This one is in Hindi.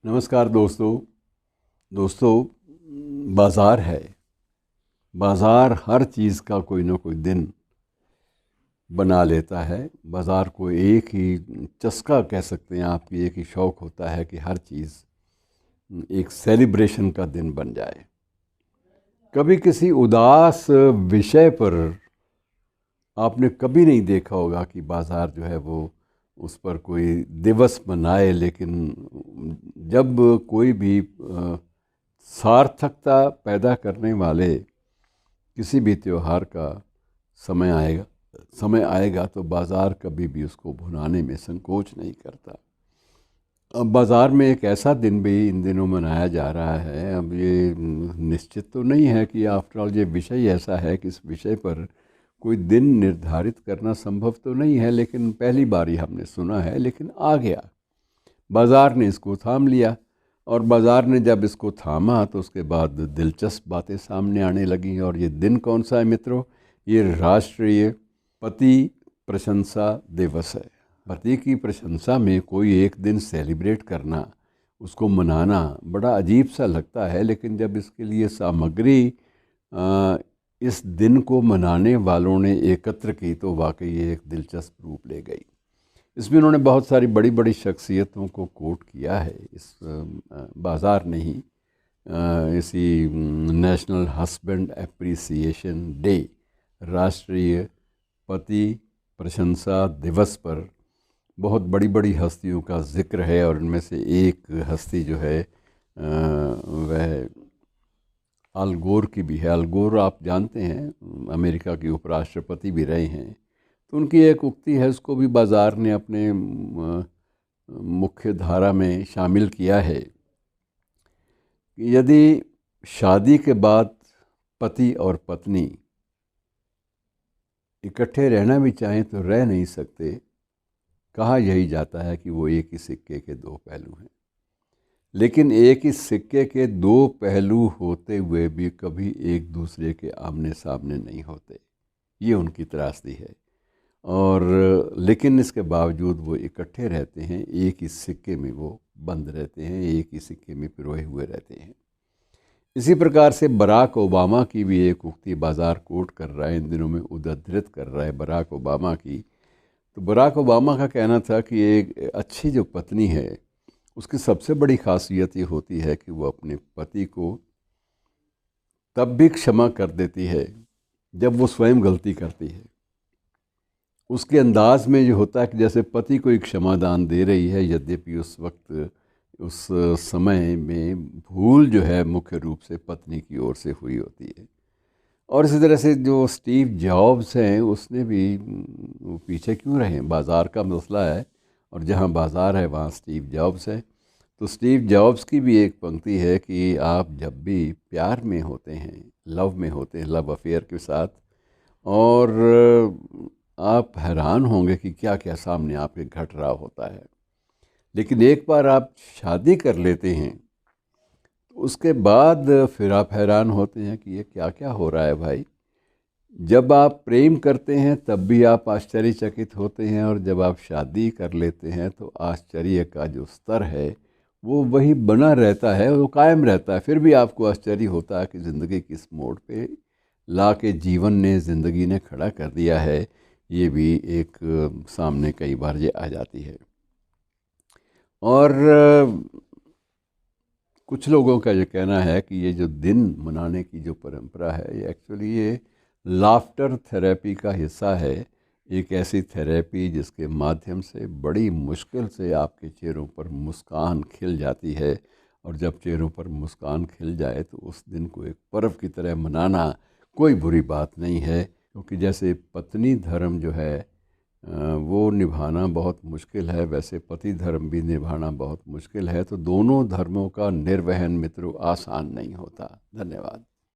नमस्कार दोस्तों। बाज़ार है। बाज़ार हर चीज़ का कोई ना कोई दिन बना लेता है। बाज़ार को एक ही चस्का कह सकते हैं आप कि एक ही शौक़ होता है कि हर चीज़ एक सेलिब्रेशन का दिन बन जाए। कभी किसी उदास विषय पर आपने कभी नहीं देखा होगा कि बाज़ार जो है वो उस पर कोई दिवस मनाए, लेकिन जब कोई भी सार्थकता पैदा करने वाले किसी भी त्यौहार का समय आएगा तो बाज़ार कभी भी उसको भुनाने में संकोच नहीं करता। अब बाज़ार में एक ऐसा दिन भी इन दिनों मनाया जा रहा है। अब ये निश्चित तो नहीं है कि आफ्टर ऑल ये विषय ऐसा है कि इस विषय पर कोई दिन निर्धारित करना संभव तो नहीं है, लेकिन पहली बार ही हमने सुना है, लेकिन आ गया। बाज़ार ने इसको थाम लिया और बाज़ार ने जब इसको थामा तो उसके बाद दिलचस्प बातें सामने आने लगीं। और ये दिन कौन सा है मित्रों? ये राष्ट्रीय पति प्रशंसा दिवस है। पति की प्रशंसा में कोई एक दिन सेलिब्रेट करना, उसको मनाना बड़ा अजीब सा लगता है, लेकिन जब इसके लिए सामग्री इस दिन को मनाने वालों ने एकत्र की तो वाकई ये एक दिलचस्प रूप ले गई। इसमें उन्होंने बहुत सारी बड़ी बड़ी शख्सियतों को कोट किया है। इस बाज़ार ने ही इसी नेशनल हस्बैंड एप्रिसिएशन डे, राष्ट्रीय पति प्रशंसा दिवस पर बहुत बड़ी बड़ी हस्तियों का ज़िक्र है। और उनमें से एक हस्ती जो है वह अल गोर की भी है। अल गोर आप जानते हैं अमेरिका के उपराष्ट्रपति भी रहे हैं। तो उनकी एक उक्ति है, उसको भी बाज़ार ने अपने मुख्य धारा में शामिल किया है कि यदि शादी के बाद पति और पत्नी इकट्ठे रहना भी चाहें तो रह नहीं सकते। कहा यही जाता है कि वो एक ही सिक्के के दो पहलू हैं, लेकिन एक ही सिक्के के दो पहलू होते हुए भी कभी एक दूसरे के आमने सामने नहीं होते। ये उनकी त्रासदी है। और लेकिन इसके बावजूद वो इकट्ठे रहते हैं, एक ही सिक्के में वो बंद रहते हैं, एक ही सिक्के में पिरोए हुए रहते हैं। इसी प्रकार से बराक ओबामा की भी एक उक्ति बाज़ार कोट कर रहा है, इन दिनों में उद्धृत कर रहा है बराक ओबामा की। तो बराक ओबामा का कहना था कि एक अच्छी जो पत्नी है उसकी सबसे बड़ी खासियत ये होती है कि वो अपने पति को तब भी क्षमा कर देती है जब वो स्वयं गलती करती है। उसके अंदाज में ये होता है कि जैसे पति को एक क्षमादान दे रही है, यद्यपि उस वक्त उस समय में भूल जो है मुख्य रूप से पत्नी की ओर से हुई होती है। और इसी तरह से जो स्टीव जॉब्स हैं उसने भी पीछे क्यों रहे, बाज़ार का मसला है और जहाँ बाज़ार है वहाँ स्टीव जॉब्स है। तो स्टीव जॉब्स की भी एक पंक्ति है कि आप जब भी प्यार में होते हैं, लव में होते हैं, लव अफेयर के साथ, और आप हैरान होंगे कि क्या क्या सामने आपके घट रहा होता है, लेकिन एक बार आप शादी कर लेते हैं तो उसके बाद फिर आप हैरान होते हैं कि ये क्या क्या हो रहा है भाई। जब आप प्रेम करते हैं तब भी आप आश्चर्यचकित होते हैं, और जब आप शादी कर लेते हैं तो आश्चर्य का जो स्तर है वो वही बना रहता है, वो कायम रहता है। फिर भी आपको आश्चर्य होता है कि ज़िंदगी किस मोड़ पे ला के जीवन ने, ज़िंदगी ने खड़ा कर दिया है। ये भी एक सामने कई बार ये आ जाती है। और कुछ लोगों का ये कहना है कि ये जो दिन मनाने की जो परंपरा है ये एक्चुअली ये लाफ्टर थेरेपी का हिस्सा है। एक ऐसी थेरेपी जिसके माध्यम से बड़ी मुश्किल से आपके चेहरों पर मुस्कान खिल जाती है, और जब चेहरों पर मुस्कान खिल जाए तो उस दिन को एक पर्व की तरह मनाना कोई बुरी बात नहीं है। क्योंकि जैसे पत्नी धर्म जो है वो निभाना बहुत मुश्किल है, वैसे पति धर्म भी निभाना बहुत मुश्किल है। तो दोनों धर्मों का निर्वहन मित्रों आसान नहीं होता। धन्यवाद।